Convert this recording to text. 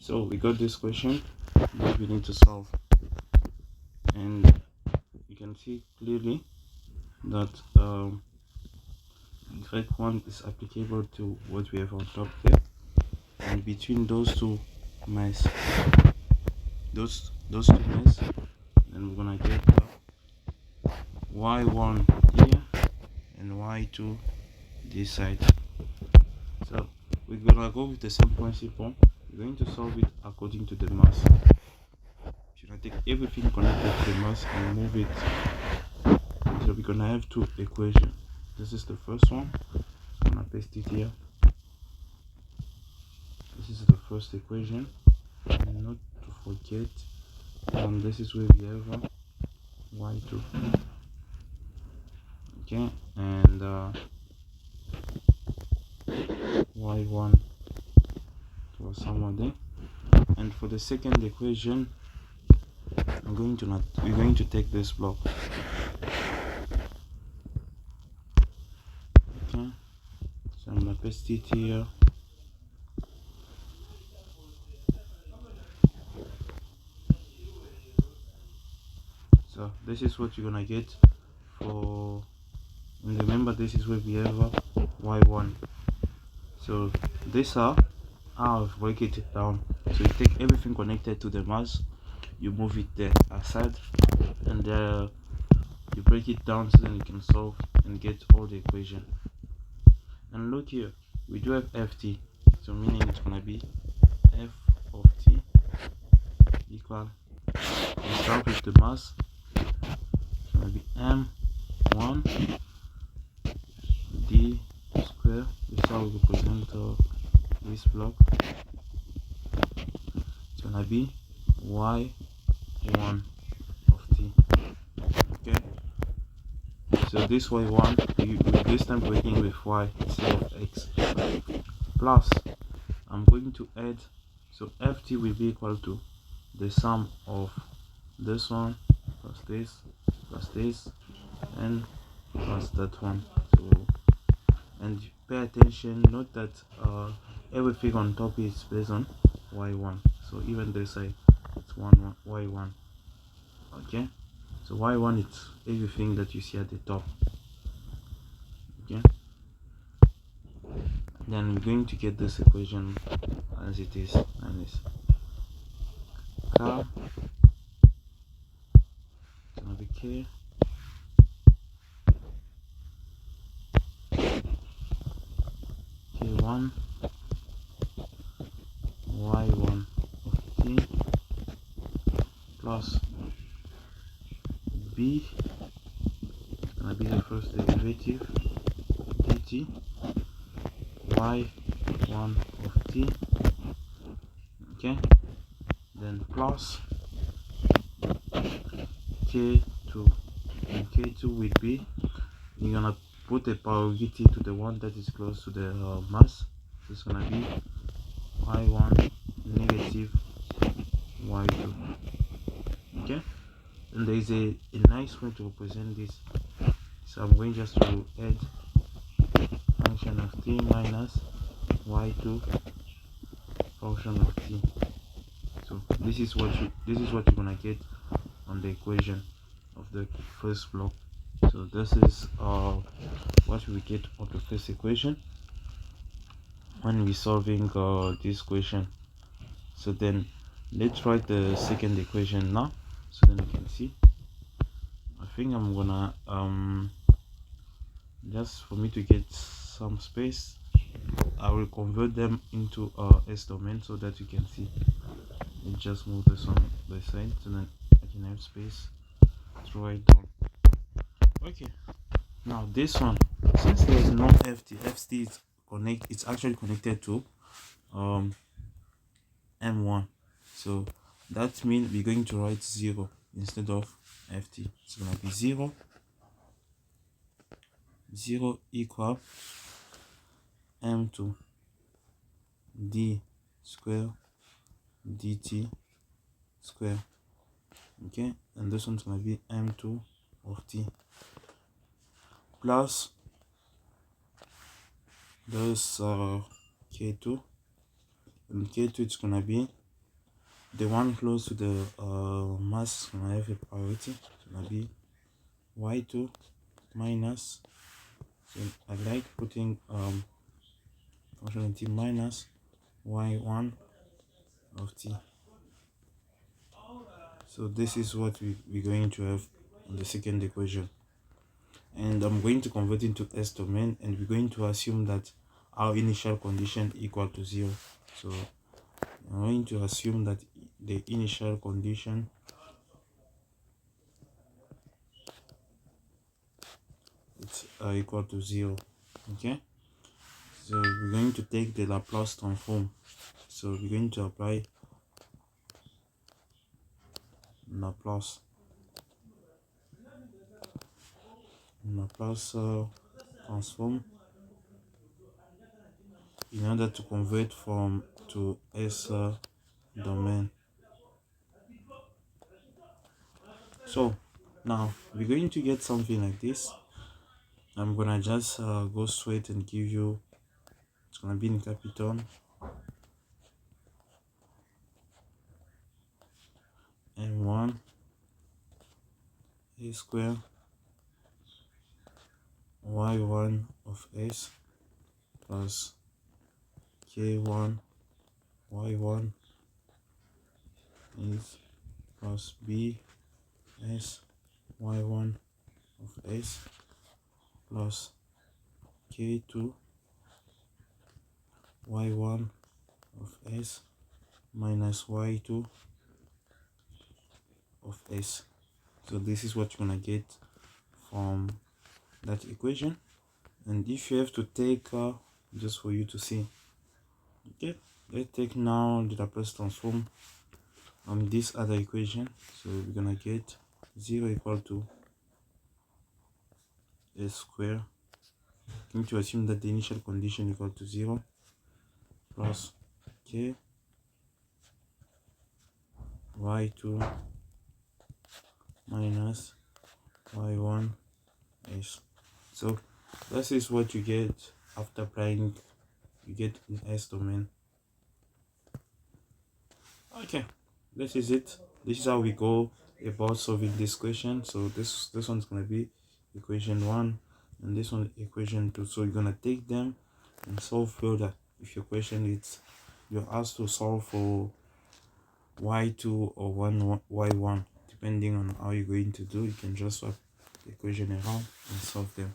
So we got this question that we need to solve, and you can see clearly that grade 1 is applicable to what we have on top here, and between those two mass, those two mass, then we're gonna get y1 here and y2 this side. So we're gonna go with the same principle. We're going to solve it according to the mass. You're gonna take everything connected to the mass and move it. So we're gonna have two equations. This is the first one. I'm gonna paste it here. This is the first equation. And not to forget, this is where we have y2. Okay, and y1 was somewhere there. And for the second equation, we're going to take this block. Okay, so I'm gonna paste it here. So this is what you're gonna get for, and remember this is where we have y1. So these are how I've break it down. So you take everything connected to the mass, you move it there aside, and you break it down so then you can solve and get all the equation. And look here, we do have ft, so meaning it's gonna be f of t equal, we start with the mass, it's gonna be m1 d square. This is how we represent this block. It's gonna be y1 of t. Okay, so this y1, this time working with y instead of x, plus I'm going to add, so ft will be equal to the sum of this one plus this and plus that one. So, and pay attention, note that everything on top is based on y1, so even this side it's y1. Okay, so y1 it's everything that you see at the top. Okay, then we're going to get this equation as it is, and it's it's gonna be k k1 y1 of t plus b, it's gonna be the first derivative dt y1 of t. Okay, then plus k2, and k2 will be, you're gonna put a probability to the one that is close to the mass, so it's gonna be y1 negative y2. Okay, and there is a nice way to represent this, so I'm going just to add function of t minus y2 function of t. So this is what you're gonna get on the equation of the first block. So this is what we get on the first equation when we're solving this equation. So then let's write the second equation now, so then you can see. I think I'm gonna just for me to get some space, I will convert them into S domain so that you can see. Let's just move this on the side so then I can have space to write down. Okay, now this one, since there is no ft is it's actually connected to m1, so that means we're going to write 0 instead of ft. It's going to be 0 equal m2 d square dt square. Okay, and this one's going to be m2 of t plus this k2, and k2 it's going to be the one close to the mass is gonna have a priority. It's gonna be y2 minus, so I like putting function t minus y1 of t. So this is what we're going to have in the second equation, and I'm going to convert into S domain, and we're going to assume that our initial condition equal to 0. So I'm going to assume that the initial condition it's equal to 0. Okay, so we're going to take the Laplace transform. So we're going to apply Laplace transform in order to convert from to S domain. So now we're going to get something like this. I'm gonna just go straight and give you, it's gonna be in capital M1 A square Y1 of S plus K1 Y1 is plus B S Y1 of S plus K2 Y1 of S minus Y2 of S. So this is what you're gonna get from that equation. And if you have to take just for you to see, okay, let's take now the Laplace transform on this other equation. So we're gonna get 0 equal to S square. I'm going to assume that the initial condition equal to 0 plus K Y2 minus Y1 S. So this is what you get after applying, you get in S domain. Okay, this is it. This is how we go about solving this question. So this one's gonna be equation 1 and this one equation 2. So you're gonna take them and solve further. If your question is you're asked to solve for y2 or y1, depending on how you're going to do, you can just swap the equation around and solve them.